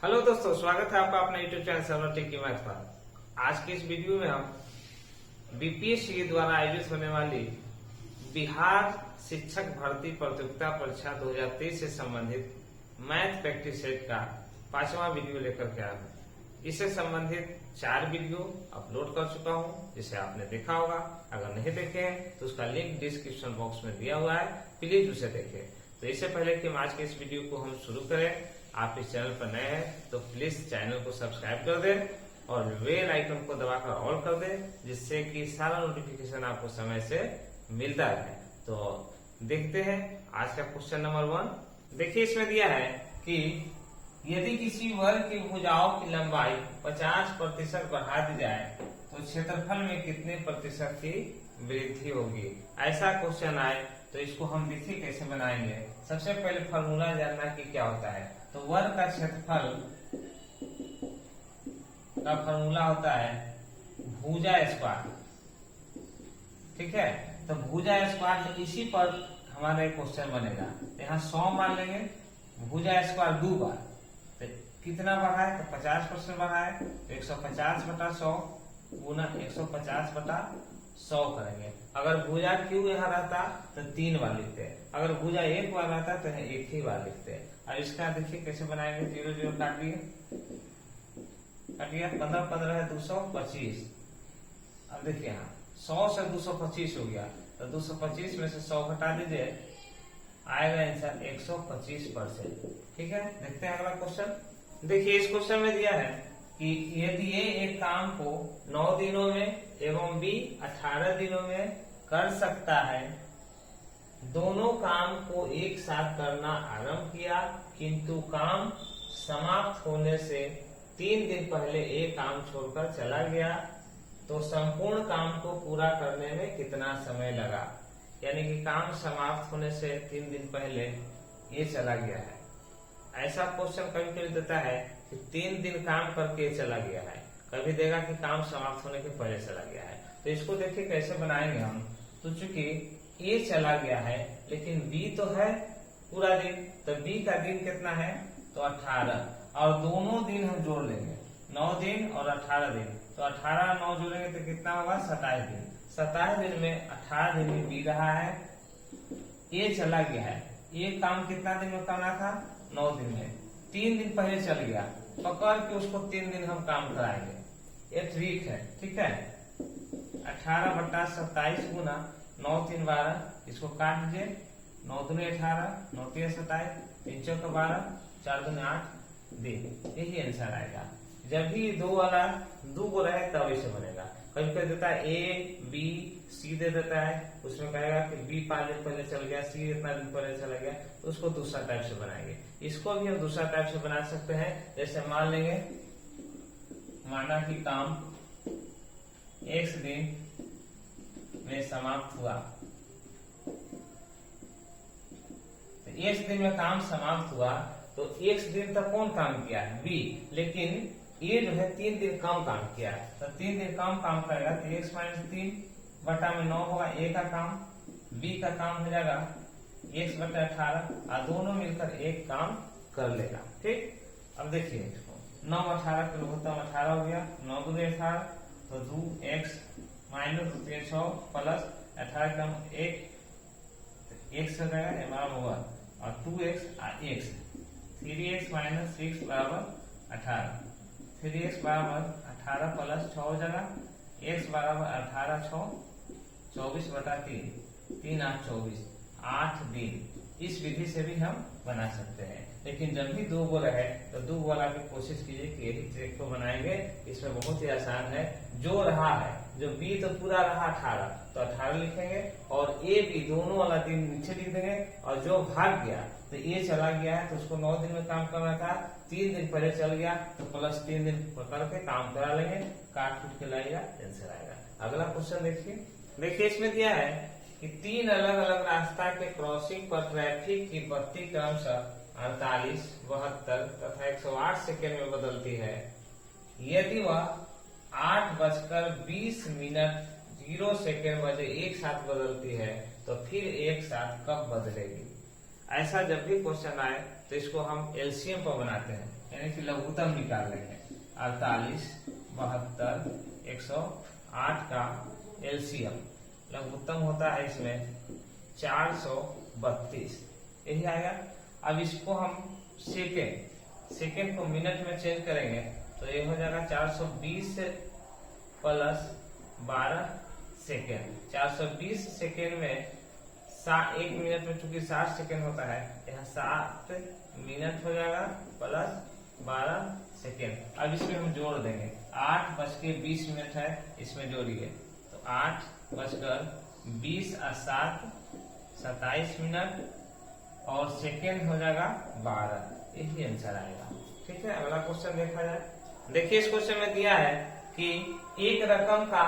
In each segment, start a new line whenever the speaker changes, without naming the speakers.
Hello दोस्तों, स्वागत है आपका अपने यूट्यूब चैनल सर्वर टेक की मैथ पर। आज की इस वीडियो में हम बीपीएससी द्वारा आयोजित होने वाली बिहार शिक्षक भर्ती प्रतियोगिता परीक्षा 2023 से संबंधित मैथ प्रैक्टिस सेट का 5वां वीडियो लेकर के आया हूँ। इससे संबंधित 4 वीडियो अपलोड कर चुका हूँ, जिसे आपने देखा होगा। अगर नहीं देखे हैं तो उसका लिंक डिस्क्रिप्शन बॉक्स में दिया हुआ है, प्लीज उसे देखें। तो इससे पहले कि हम आज के इस वीडियो को हम शुरू करें, आप इस चैनल पर नए हैं तो प्लीज चैनल को सब्सक्राइब कर दें और बेल आइकन को दबाकर ऑल कर दें, जिससे कि सारा नोटिफिकेशन आपको समय से मिलता रहे। तो देखते हैं आज का क्वेश्चन नंबर 1। देखिए, इसमें दिया है कि यदि किसी वर्ग की भुजाओं की लंबाई 50% बढ़ा दी जाए तो क्षेत्रफल में कितने प्रतिशत की वृद्धि होगी। ऐसा क्वेश्चन आए तो इसको हम देखिए कैसे बनाएंगे। सबसे पहले फॉर्मूला जानना कि क्या होता है। तो वर्ग का क्षेत्रफल का फॉर्मूला होता है भुजा स्क्वायर। ठीक है, तो भुजा स्क्वायर इसी पर हमारा एक क्वेश्चन बनेगा। यहाँ 100 मान लेंगे, भुजा स्क्वायर 2 बार, तो कितना बढ़ा है, तो 50% बढ़ा है, तो 150/100 गुना 150/100 करेंगे। अगर भुजा क्यू यहाँ रहता तो 3 बार लिखते हैं, अगर भुजा 1 बार रहता तो यहाँ 1 ही बार लिखते हैं। अब इसका देखिए कैसे बनाएंगे। 0 0 काट दिए, 15 15 है 225। अब देखिए यहाँ 100 से 225 हो गया, तो 225 में से 100 घटा दीजिए, आएगा आंसर 125%। ठीक है, देखते हैं अगला क्वेश्चन। देखिए, इस क्वेश्चन में दिया है कि यदि ए एक काम को 9 दिनों में एवं बी 18 दिनों में कर सकता है, दोनों काम को एक साथ करना आरंभ किया, किंतु काम समाप्त होने से 3 दिन पहले ए काम छोड़कर चला गया, तो संपूर्ण काम को पूरा करने में कितना समय लगा। यानी कि काम समाप्त होने से 3 दिन पहले ये चला गया है। ऐसा क्वेश्चन कभी कभी देता है कि 3 दिन काम करके चला गया है, कभी देगा कि काम समाप्त होने के पहले चला गया है। तो इसको देखिए कैसे बनाएंगे हम। तो चूंकि ए चला गया है लेकिन बी तो है पूरा दिन, तो बी का दिन कितना है, तो 18, और दोनों दिन हम जोड़ लेंगे, 9 दिन और 18 दिन, तो 18 9 जोड़ेंगे तो कितना होगा, 27 दिन। 27 दिन में 18 दिन में बी रहा है, ए चला गया है। ये काम कितना दिन में करना था, 9 दिन में, 3 दिन पहले चल गया, पकड़ के उसको 3 दिन हम काम कराएंगे। ये ट्रिक है। ठीक है, 18/27 गुना 9 3 12, इसको काट दीजिए, 9 दूनी 18, 9 3 27, 3 4 12, 4 दूनी 8 दिन, यही आंसर आएगा। जब भी 2 वाला 2 को रहे तब इसे बनेगा। कभी कभी देता है ए बी सी दे देता है, उसमें कहेगा कि बी 5 दिन पहले चल गया, सी इतना दिन पहले चला गया, तो उसको दूसरा टाइप से बनाएंगे। इसको भी हम दूसरा टाइप से बना सकते हैं। जैसे मान लेंगे, माना कि काम x दिन में समाप्त हुआ, तो x दिन में काम समाप्त हुआ, तो x दिन तक कौन काम किया है, बी, लेकिन ये जो है 3 दिन कम काम किया है, तो 3 दिन कम काम करेगा, तो x - 3/9 होगा ए का काम, बी का काम हो जाएगा x/18, और दोनों मिलकर एक काम कर लेगा। ठीक, अब देखिए 9 18 किलो होता है, 18 हो गया, 9 दूनी 18, तो 2x - 300 प्लस 18 का 1 x हो जाएगा, हमारा होगा, और 2x और x, 3x - 6 बराबर 18, 3x बराबर 18 प्लस 6 हो जाएगा, x बराबर 18 6 24/3, 3 8 24, 8 दिन। इस विधि से भी हम बना सकते हैं, लेकिन जब भी 2 गो रहे तो 2 वाला की कोशिश कीजिए कि यही ट्रिक को बनाएंगे। इसमें बहुत ही आसान है। जो रहा है, जो बी तो पूरा रहा 18, तो 18 लिखेंगे, और ए बी दोनों वाला दिन नीचे लिख देंगे, और जो भाग गया तो ये चला गया है, तो उसको 9 दिन में काम करना था, 3 दिन पहले चल गया, तो प्लस 3 दिन पकड़ के काम करा लेंगे, काट कूट के लाइएगा, आंसर आएगा। अगला क्वेश्चन देखिए। देखिए, इसमें दिया है कि 3 अलग अलग रास्ता के क्रॉसिंग पर ट्रैफिक की गति क्रमशः 48, 72 तथा 108 सेकेंड में बदलती है। यदि वह 8:20 बजे एक साथ बदलती है, तो फिर एक साथ कब बदलेगी। ऐसा जब भी क्वेश्चन आए तो इसको हम एलसीएम पर बनाते हैं। यानी कि लघुत्तम निकाल लेंगे। 48, 72, 108 का एलसीएम लघुत्तम होता है इसमें 432, यही आएगा। अब इसको हम सेकेंड को मिनट में चेंज करेंगे तो ये हो जाएगा 420 प्लस 12 सेकेंड। 420 सेकेंड में 1 मिनट में चूंकि 60 सेकेंड होता है, यहाँ 7 मिनट हो जाएगा प्लस 12 सेकेंड। अब इसमें हम जोड़ देंगे, 8:20 है, इसमें जोड़िए तो 8:20 और 7 27 मिनट और सेकेंड हो जाएगा 12, यही आंसर आएगा। ठीक है, अगला क्वेश्चन देखा जाए। देखिए इस क्वेश्चन में दिया है कि एक रकम का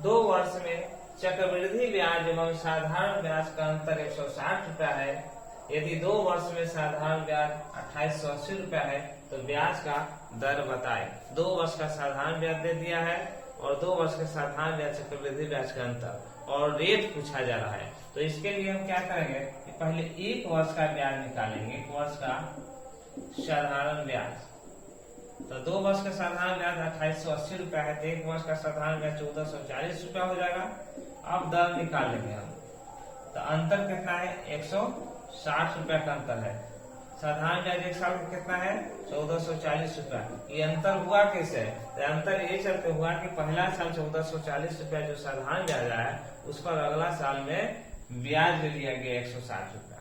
2 वर्ष में चक्रवृद्धि ब्याज एवं साधारण ब्याज का अंतर 160 रुपया है। यदि 2 वर्ष में साधारण ब्याज 2880 रुपया है तो ब्याज का दर बताए। 2 वर्ष का साधारण ब्याज दे दिया है और 2 वर्ष का साधारण ब्याज चक्रवृद्धि ब्याज का अंतर और रेट पूछा जा रहा है। तो इसके लिए हम क्या करेंगे कि पहले 1 वर्ष का ब्याज निकालेंगे, 1 वर्ष का साधारण ब्याज। तो 2 वर्ष का साधारण ब्याज 2880 रुपया है, तो 1 वर्ष का साधारण ब्याज 1440 रुपया हो जाएगा। अब दर निकाल लेंगे हम, तो अंतर कितना है 160 रुपया का अंतर है। साधारण ब्याज 1 साल का कितना है 1440 रुपया। ये अंतर हुआ कैसे? तो अंतर ये चलते हुआ कि पहला साल 1440 रुपया जो साधारण ब्याज आया उस पर अगला साल में ब्याज ले लिया गया 160 रुपया,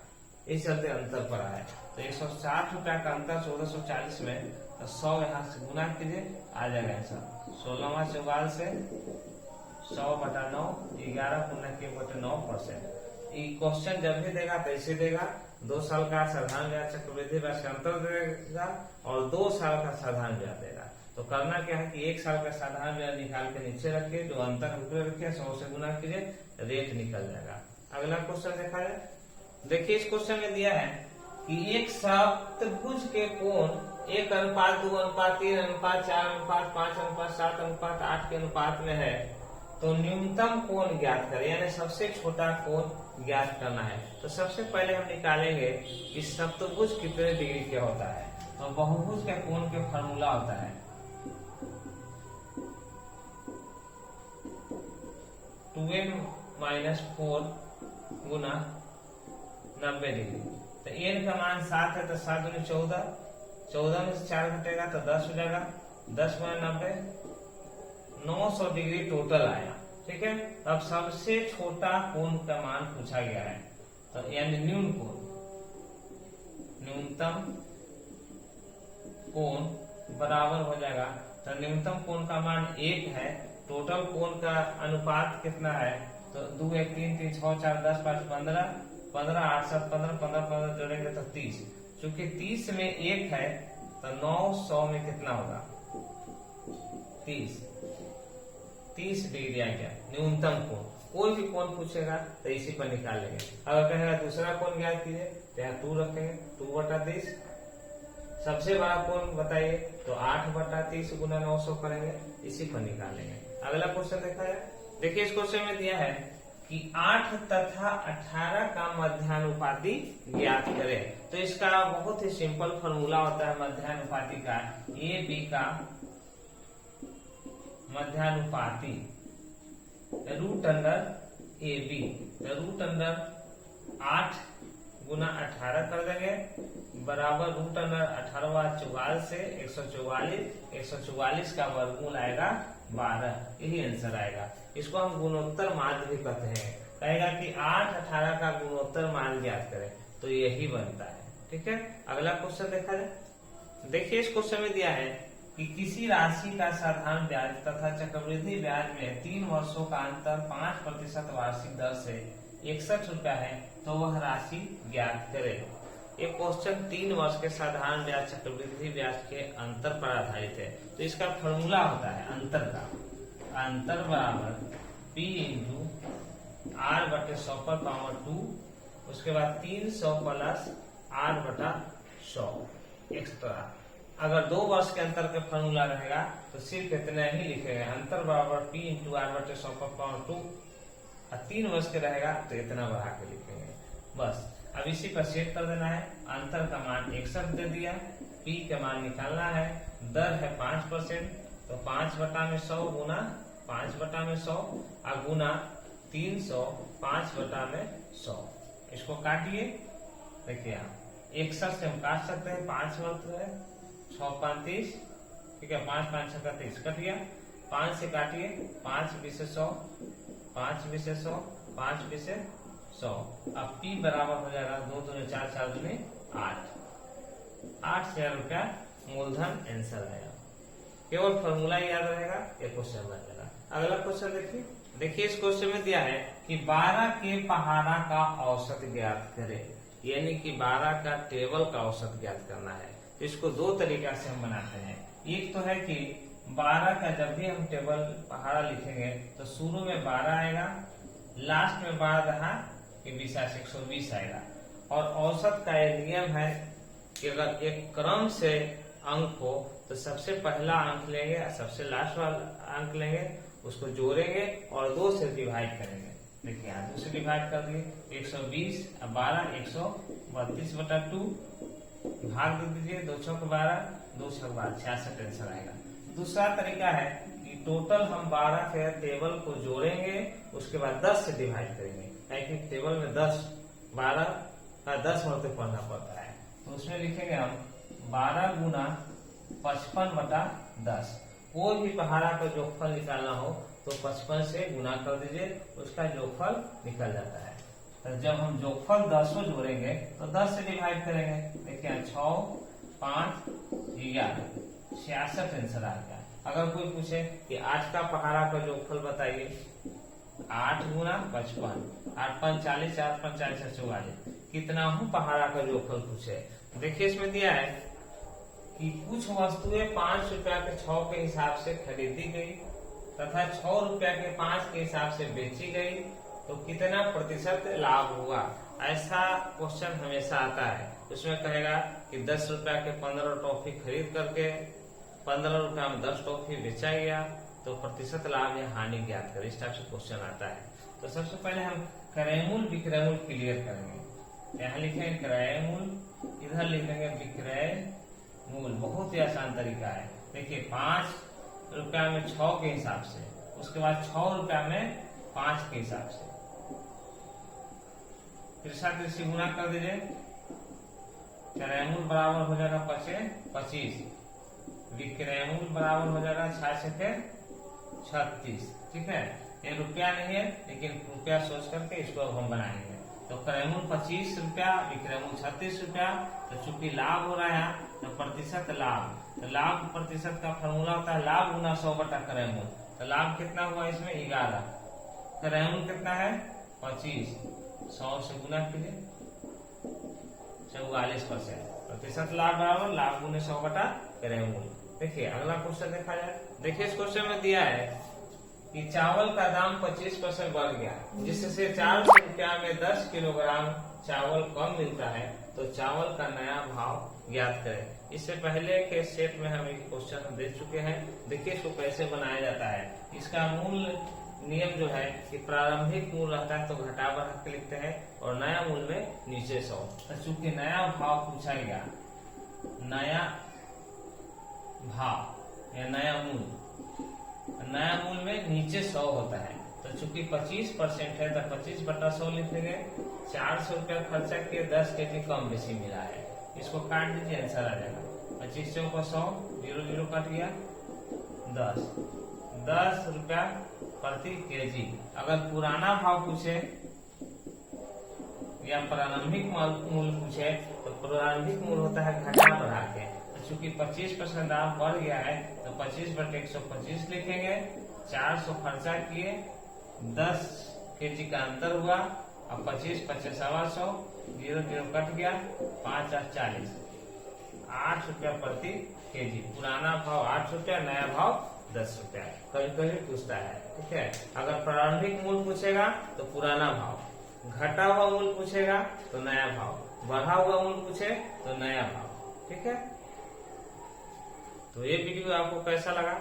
इस चलते अंतर पड़ा है। तो 160 रुपया का अंतर 1440 में, तो 100 यहाँ से गुना कीजिए, आ जाएगा आंसर 16वां 44 से 100/9, 11/9%। ये क्वेश्चन जब भी देगा तो ऐसे देगा, 2 साल का साधारण ब्याज चक्रवृद्धि ब्याज का अंतर देगा और 2 साल का साधारण ब्याज देगा। तो करना क्या है कि 1 साल का साधारण ब्याज निकाल के नीचे रखिए, जो अंतर ऊपर रखिए, 100 से गुना कीजिए, रेट निकल जाएगा। अगला क्वेश्चन देखा जाए। देखिए इस क्वेश्चन में दिया है कि एक सप्तभुज के कोण 1:2:3:4:5:7:8 के अनुपात में है, तो न्यूनतम कोण ज्ञात करें, यानी सबसे छोटा कोण ज्ञात करना है। तो सबसे पहले हम निकालेंगे कि सप्तभुज कितने डिग्री के होता है। तो बहुभुज के कोण के फॉर्मूला होता है 2n-4 गुना 90 डिग्री। तो n का मान 7 है, तो 7 दूनी 14, 14 में से 4 घटेगा तो 10 हो जाएगा, 10 गुना 90, 900 डिग्री टोटल आया। ठीक है, अब सबसे छोटा कोण का मान पूछा गया है, तो यानी न्यून कोण, न्यूनतम कोण बराबर हो जाएगा। तो न्यूनतम कोण का मान 1 है, टोटल कोण का अनुपात कितना है, तो 2 1 3 3 6 4 10 5 15 15 8 7 15 15 15 जोड़ेंगे तो 30। चूंकि 30 में 1 है तो 900 में कितना होगा 30 डिग्री आ गया न्यूनतम कोण। कोई भी कोण पूछेगा तो इसी पर निकाल लेंगे। अगर कहेगा दूसरा कोण ज्ञात कीजिए तो यहाँ 2 रखेंगे, 2/30। सबसे बड़ा कोण बताइए तो 8/30 गुना 900 करेंगे, इसी पर निकाल लेंगे। अगला क्वेश्चन देखा जाए। देखिए इस क्वेश्चन में दिया है कि 8 तथा 18 का मध्यानुपाती ज्ञात करें। तो इसका बहुत ही सिंपल फॉर्मूला होता है मध्यानुपाती का, ए बी का मध्यानुपाती √√AB, √8 गुना 18 कर देंगे बराबर √18 44 से 144, 144 का वर्गमूल आएगा 12, यही आंसर आएगा। इसको हम गुणोत्तर मान भी कहते हैं। कहेगा कि 8 18 का गुणोत्तर मान ज्ञात करें, तो यही बनता है। ठीक है, अगला क्वेश्चन देखा जाए। देखिए इस क्वेश्चन में दिया है कि किसी राशि का साधारण ब्याज तथा चक्रवृद्धि ब्याज में 3 वर्षों का अंतर 5% वार्षिक दर से 61 रुपया है, तो वह राशि ज्ञात करे। एक क्वेश्चन 3 वर्ष के साधारण ब्याज चक्रवृद्धि ब्याज के अंतर पर आधारित है। तो इसका फॉर्मूला होता है अंतर का, अंतर बराबर P × R/100/2, उसके बाद 300 प्लस R/100 एक्स्ट्रा। अगर 2 वर्ष के अंतर का फॉर्मूला रहेगा तो सिर्फ इतना ही लिखेंगे, अंतर बराबर P × R/100/2, और 3 वर्ष के रहेगा तो इतना बढ़ा के लिखेंगे बस। अब इसी पर सेट कर देना है। अंतर का मान 61 दे दिया, पी का मान निकालना है। दर है 5%, तो 5/100 गुना 5/100 और गुना 300 5/100। इसको काटिए, देखिए आप 61 से हम काट सकते हैं, 5 वर्त है 6 5 30, ठीक है, 5 5 6 30 कट गया। 5 से काटिए, 5 20 100, 5 20 100, 5 20 100। अब पी बराबर हो जाएगा 2 दूनी 4 4 दूनी 8, 8,000 रुपया मूलधन आंसर आएगा। केवल फॉर्मूला याद रहेगा, ये क्वेश्चन बन जाएगा। अगला क्वेश्चन देखिए, देखिए इस क्वेश्चन में दिया है कि 12 के पहाड़ा का औसत ज्ञात करें, यानी कि 12 का टेबल का औसत ज्ञात करना है। तो इसको दो तरीका से हम बनाते हैं। एक तो है कि 12 का जब भी हम टेबल पहाड़ा लिखेंगे तो शुरू में 12 आएगा, लास्ट में 12 रहा कि 20 120 आएगा। और औसत का ये नियम है कि अगर एक क्रम से अंक हो तो सबसे पहला अंक लेंगे और सबसे लास्ट वाला अंक लेंगे, उसको जोड़ेंगे और 2 से डिवाइड करेंगे। देखिए यहाँ 2 से डिवाइड कर दिए, 120 और 12 132/2 भाग दे दीजिए, 2 छक 12 2 छक 12 66 आंसर आएगा। दूसरा तरीका है कि टोटल हम 12 के टेबल को जोड़ेंगे, उसके बाद 10 से डिवाइड करेंगे, क्योंकि टेबल में 12 का 10 मरते पढ़ना पड़ता है। तो उसमें लिखेंगे हम 12 गुना 55/10। कोई भी पहाड़ा का जोगफल निकालना हो तो 55 से गुना कर दीजिए, उसका जोगफल निकल जाता है। तो जब हम जोगफल 10 जोड़ेंगे तो 10 से डिवाइड करेंगे, देखिए 6 5 11 66 आंसर आ गया। अगर कोई पूछे कि 8 का पहाड़ा का जोगफल बताइए, 8 गुना 55, 8 5 40, 8 5 40 44, कितना हूँ पहाड़ा का जोगफल पूछे। देखिए इसमें दिया है कि कुछ वस्तुएं 5 रुपया के 6 के हिसाब से खरीदी गई तथा 6 रुपया के 5 के हिसाब से बेची गई, तो कितना प्रतिशत लाभ हुआ। ऐसा क्वेश्चन हमेशा आता है। उसमें कहेगा कि 10 रुपया के 15 टॉफी खरीद करके 15 रुपया में 10 टॉफी बेचा गया, तो प्रतिशत लाभ या हानि ज्ञात करें। इस टाइप से क्वेश्चन आता है। तो सबसे पहले हम क्रयमूल विक्रयमूल क्लियर करेंगे। यहाँ लिखेंगे क्रयमूल, इधर लिखेंगे विक्रय मूल। बहुत ही आसान तरीका है। देखिए 5 रुपया में 6 के हिसाब से, उसके बाद 6 रुपया में 5 के हिसाब से, फिर साथ इसी गुना कर दीजिए। क्रयमूल बराबर हो जाएगा 25, विक्रयमूल बराबर हो जाएगा 36 ठीक है। ये रुपया नहीं है, लेकिन रुपया सोच करके इसको अब हम बनाएंगे। तो क्रयमूल 25 रुपया, विक्रयमूल 36 रुपया। तो चूंकि लाभ हो रहा है तो प्रतिशत लाभ, तो लाभ प्रतिशत का फॉर्मूला होता है लाभ गुना 100 बटा क्रयमूल। तो लाभ कितना हुआ इसमें 11, क्रयमूल कितना है 25, 100 से गुना कीजिए 44%। प्रतिशत लाभ बराबर लाभ गुने 100 बटा क्रयमूल। देखिए अगला क्वेश्चन देखा जाए। देखिए इस क्वेश्चन में दिया है कि चावल का दाम 25% बढ़ गया, जिससे 400 रुपया में 10 किलोग्राम चावल कम मिलता है, तो चावल का नया भाव ज्ञात करें। इससे पहले के सेट में हम एक क्वेश्चन दे चुके हैं। देखिए इसको कैसे बनाया जाता है। इसका मूल नियम जो है कि प्रारंभिक मूल रहता है तो घटा बढ़ा के लिखते हैं, और नया मूल में नीचे 100। तो चूंकि नया भाव पूछा गया, नया भाव या नया मूल में नीचे 100 होता है। तो चूंकि 25% है तो 25/100 लिखेंगे। 400 रुपया खर्चा किए, 10 केजी कम बेसी मिला है, इसको काट दीजिए आंसर आ जाएगा। 25 चौक 100, 0 0 कट गया, 10 रुपया प्रति केजी। अगर पुराना भाव पूछे या प्रारंभिक मूल पूछे तो प्रारंभिक मूल होता है घटा बढ़ा के। तो चूंकि 25% दाम बढ़ गया है तो 25/125 लिखेंगे। 400 खर्चा किए, 10 केजी का अंतर हुआ, अब 25 25 100, 0 0 कट गया, 5 8 40, 8 रुपया प्रति केजी। पुराना भाव 8 रुपया, नया भाव 10 रुपया। कभी कभी पूछता है, ठीक है। अगर प्रारंभिक मूल पूछेगा तो पुराना भाव, घटा हुआ मूल पूछेगा तो नया भाव, बढ़ा हुआ मूल पूछे तो नया भाव, ठीक है। तो ये वीडियो आपको कैसा लगा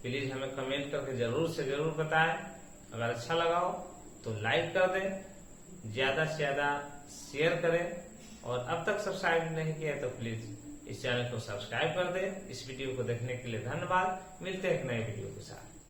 प्लीज हमें कमेंट करके जरूर से जरूर बताएं। अगर अच्छा लगा हो तो लाइक कर दें, ज्यादा से ज्यादा शेयर करें, और अब तक सब्सक्राइब नहीं किया तो प्लीज इस चैनल को सब्सक्राइब कर दे। इस वीडियो को देखने के लिए धन्यवाद। मिलते हैं एक नए वीडियो के साथ।